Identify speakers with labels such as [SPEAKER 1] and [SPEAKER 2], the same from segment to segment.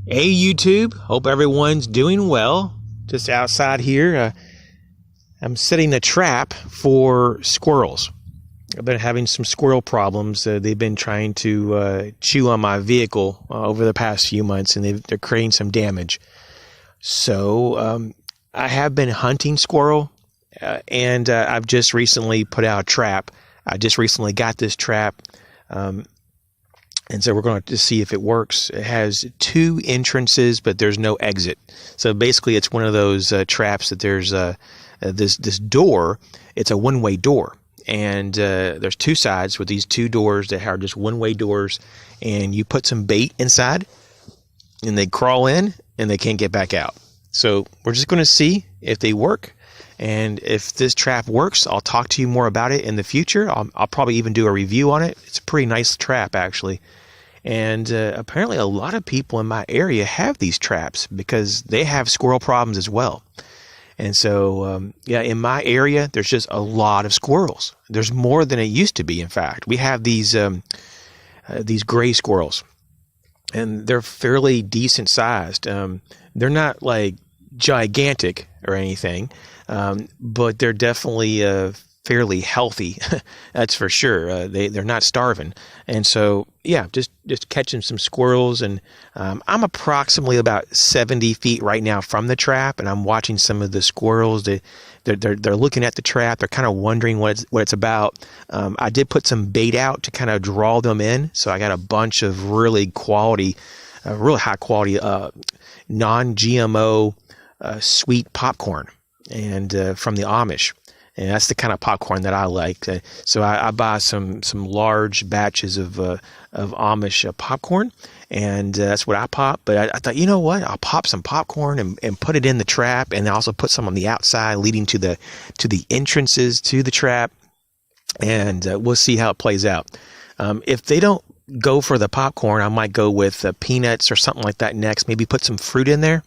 [SPEAKER 1] Hey YouTube, hope everyone's doing well. Just outside here, I'm setting a trap for squirrels. I've been having some squirrel problems. They've been trying to chew on my vehicle over the past few months, and they're creating some damage. So I have been hunting squirrel, and I've just recently put out a trap. I just recently got this trap. And so we're going to see if it works. It has 2 entrances, but there's no exit. So basically, it's one of those traps that there's this door. It's a one-way door, and there's 2 sides with these 2 doors that are just one-way doors. And you put some bait inside, and they crawl in, and they can't get back out. So we're just going to see if they work. And if this trap works, I'll talk to you more about it in the future. I'll probably even do a review on it. It's a pretty nice trap, actually. And apparently a lot of people in my area have these traps because they have squirrel problems as well. And so, in my area, there's just a lot of squirrels. There's more than it used to be, in fact. We have these gray squirrels, and they're fairly decent sized. They're not like gigantic or anything. But they're definitely fairly healthy. That's for sure. They're not starving. And so, just catching some squirrels. And I'm approximately about 70 feet right now from the trap, and I'm watching some of the squirrels. They're looking at the trap. They're kind of wondering what it's about. I did put some bait out to kind of draw them in. So I got a bunch of really high quality non-GMO sweet popcorn. And from the Amish, and that's the kind of popcorn that I like. So I buy some large batches of Amish popcorn, and that's what I pop. But I thought, you know what? I'll pop some popcorn and put it in the trap, and also put some on the outside, leading to the entrances to the trap, and we'll see how it plays out. If they don't go for the popcorn, I might go with peanuts or something like that next. Maybe put some fruit in there.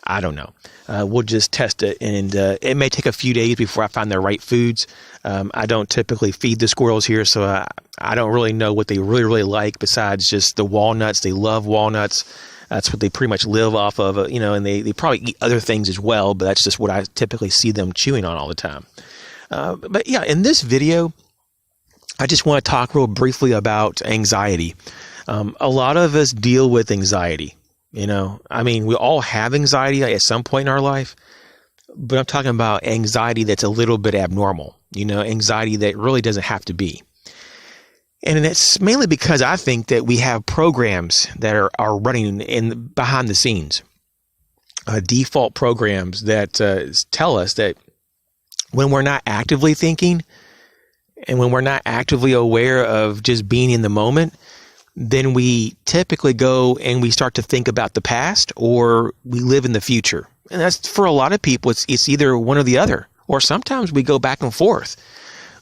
[SPEAKER 1] I don't know. We'll just test it, and it may take a few days before I find the right foods. I don't typically feed the squirrels here, so I don't really know what they really like besides just the walnuts. They love walnuts. That's what they pretty much live off of, and they probably eat other things as well, but that's just what I typically see them chewing on all the time. In this video, I just want to talk real briefly about anxiety. A lot of us deal with anxiety. We all have anxiety at some point in our life, but I'm talking about anxiety that's a little bit abnormal, anxiety that really doesn't have to be. And it's mainly because I think that we have programs that are running behind the scenes, default programs that tell us that when we're not actively thinking and when we're not actively aware of just being in the moment, then we typically go and we start to think about the past, or we live in the future. And that's, for a lot of people, it's either one or the other. Or sometimes we go back and forth.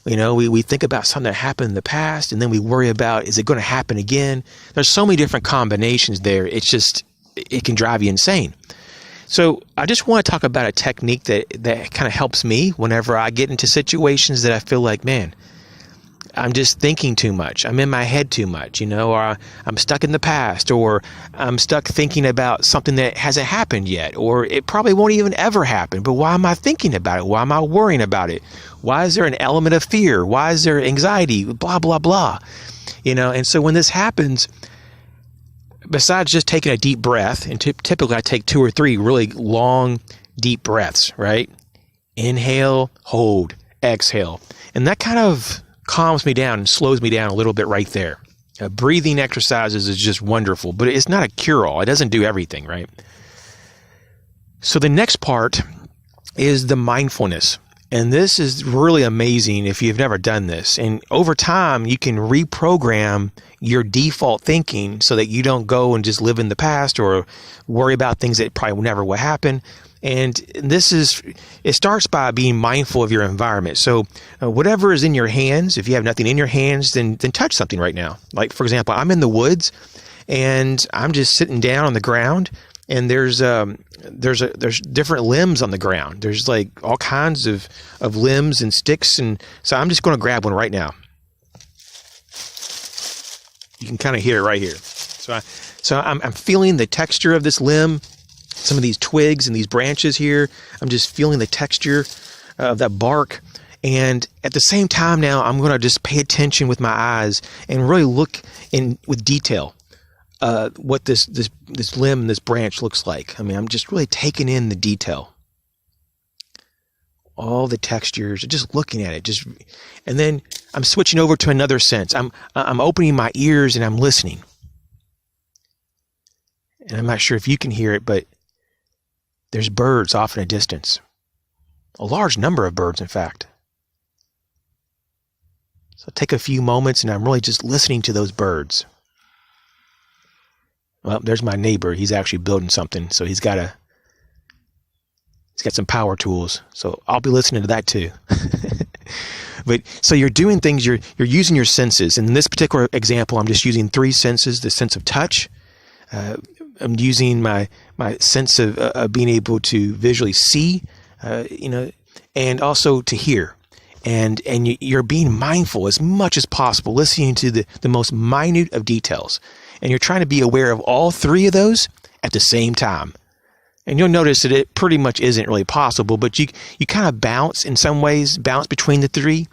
[SPEAKER 1] We think about something that happened in the past, and then we worry about, is it going to happen again? There's so many different combinations there. It can drive you insane. So I just want to talk about a technique that kind of helps me whenever I get into situations that I feel like, man, I'm just thinking too much. I'm in my head too much, or I'm stuck in the past, or I'm stuck thinking about something that hasn't happened yet, or it probably won't even ever happen. But why am I thinking about it? Why am I worrying about it? Why is there an element of fear? Why is there anxiety? Blah, blah, blah. And so when this happens, besides just taking a deep breath, and typically I take 2 or 3 really long, deep breaths, right? Inhale, hold, exhale. And that kind of calms me down and slows me down a little bit right there. Breathing exercises is just wonderful, but it's not a cure-all. It doesn't do everything, right? So the next part is the mindfulness. And this is really amazing if you've never done this. And over time, you can reprogram your default thinking so that you don't go and just live in the past or worry about things that probably never will happen. And it starts by being mindful of your environment. So whatever is in your hands, if you have nothing in your hands, then touch something right now. Like, for example, I'm in the woods and I'm just sitting down on the ground, and there's different limbs on the ground. There's like all kinds of limbs and sticks. And so I'm just going to grab one right now. You can kind of hear it right here. So I'm feeling the texture of this limb, some of these twigs and these branches here. I'm just feeling the texture of that bark. And at the same time now, I'm going to just pay attention with my eyes and really look in with detail what this limb and this branch looks like. I mean, I'm just really taking in the detail. All the textures, just looking at it. And then I'm switching over to another sense. I'm opening my ears and I'm listening. And I'm not sure if you can hear it, but there's birds off in a distance. A large number of birds, in fact. So take a few moments and I'm really just listening to those birds. Well, there's my neighbor. He's actually building something, so he's got some power tools. So I'll be listening to that too. But so you're doing things, you're using your senses. In this particular example, I'm just using 3 senses: the sense of touch. I'm using my sense of being able to visually see, and also to hear. And you're being mindful as much as possible, listening to the most minute of details. And you're trying to be aware of all 3 of those at the same time. And you'll notice that it pretty much isn't really possible, but you kind of bounce between the 3.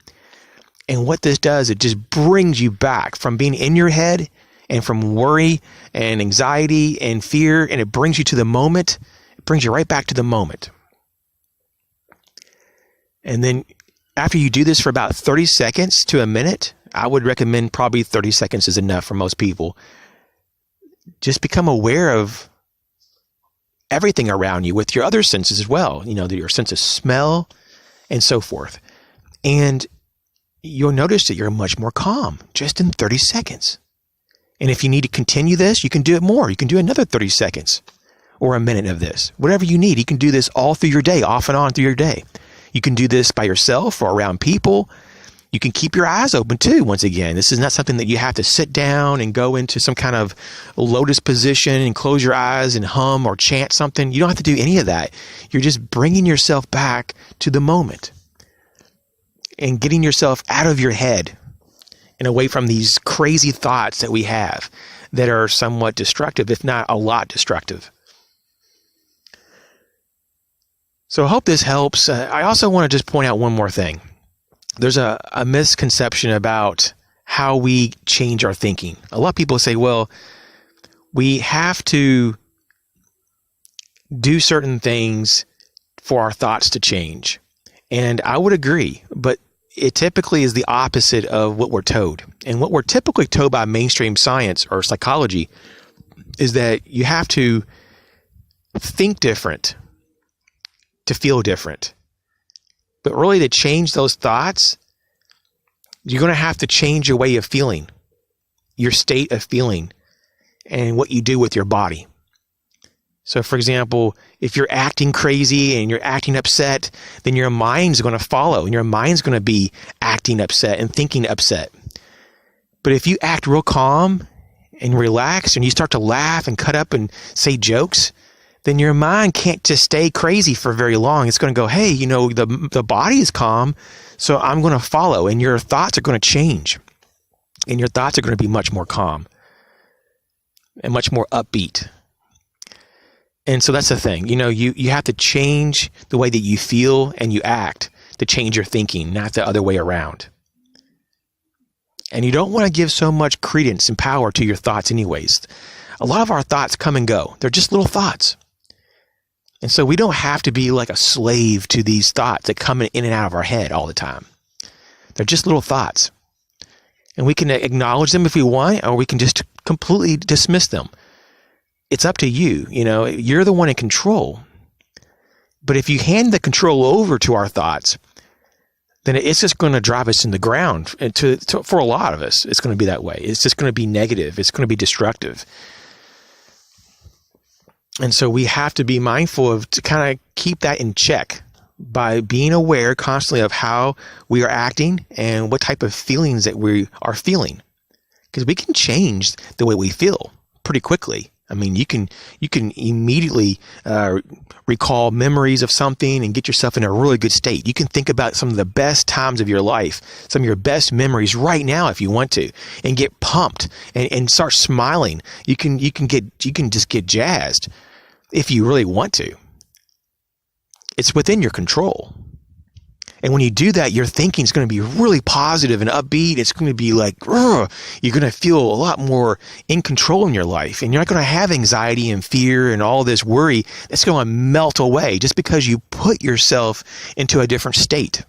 [SPEAKER 1] And what this does, it just brings you back from being in your head and from worry and anxiety and fear, and it brings you to the moment. It brings you right back to the moment. And then after you do this for about 30 seconds to a minute, I would recommend probably 30 seconds is enough for most people. Just become aware of everything around you with your other senses as well, your sense of smell and so forth. And you'll notice that you're much more calm just in 30 seconds. And if you need to continue this, you can do it more. You can do another 30 seconds or a minute of this. Whatever you need, you can do this all through your day, off and on through your day. You can do this by yourself or around people. You can keep your eyes open too, once again. This is not something that you have to sit down and go into some kind of lotus position and close your eyes and hum or chant something. You don't have to do any of that. You're just bringing yourself back to the moment and getting yourself out of your head and away from these crazy thoughts that we have that are somewhat destructive, if not a lot destructive. So I hope this helps. I also want to just point out one more thing. There's a misconception about how we change our thinking. A lot of people say, well, we have to do certain things for our thoughts to change. And I would agree, but it typically is the opposite of what we're told. And what we're typically told by mainstream science or psychology is that you have to think different to feel different. But really, to change those thoughts, you're going to have to change your way of feeling, your state of feeling, and what you do with your body. So, for example, if you're acting crazy and you're acting upset, then your mind's going to follow, and your mind's going to be acting upset and thinking upset. But if you act real calm and relaxed, and you start to laugh and cut up and say jokes, then your mind can't just stay crazy for very long. It's going to go, hey, the body is calm, so I'm going to follow. And your thoughts are going to change. And your thoughts are going to be much more calm and much more upbeat. And so that's the thing. You have to change the way that you feel and you act to change your thinking, not the other way around. And you don't want to give so much credence and power to your thoughts anyways. A lot of our thoughts come and go. They're just little thoughts. And so we don't have to be like a slave to these thoughts that come in and out of our head all the time. They're just little thoughts. And we can acknowledge them if we want, or we can just completely dismiss them. It's up to you. You're the one in control. But if you hand the control over to our thoughts, then it's just going to drive us in the ground. And for a lot of us, it's going to be that way. It's just going to be negative. It's going to be destructive. And so we have to be mindful of to kind of keep that in check by being aware constantly of how we are acting and what type of feelings that we are feeling. Because we can change the way we feel pretty quickly. I mean, you can immediately recall memories of something and get yourself in a really good state. You can think about some of the best times of your life, some of your best memories right now if you want to, and get pumped and start smiling. You can just get jazzed if you really want to. It's within your control. And when you do that, your thinking is going to be really positive and upbeat. It's going to be like, you're going to feel a lot more in control in your life. And you're not going to have anxiety and fear and all this worry that's going to melt away just because you put yourself into a different state.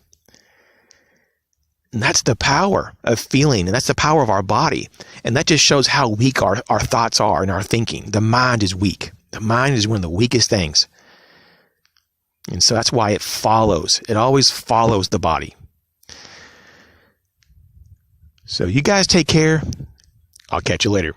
[SPEAKER 1] And that's the power of feeling, and that's the power of our body. And that just shows how weak our thoughts are and our thinking. The mind is weak. The mind is one of the weakest things. And so that's why it follows. It always follows the body. So you guys take care. I'll catch you later.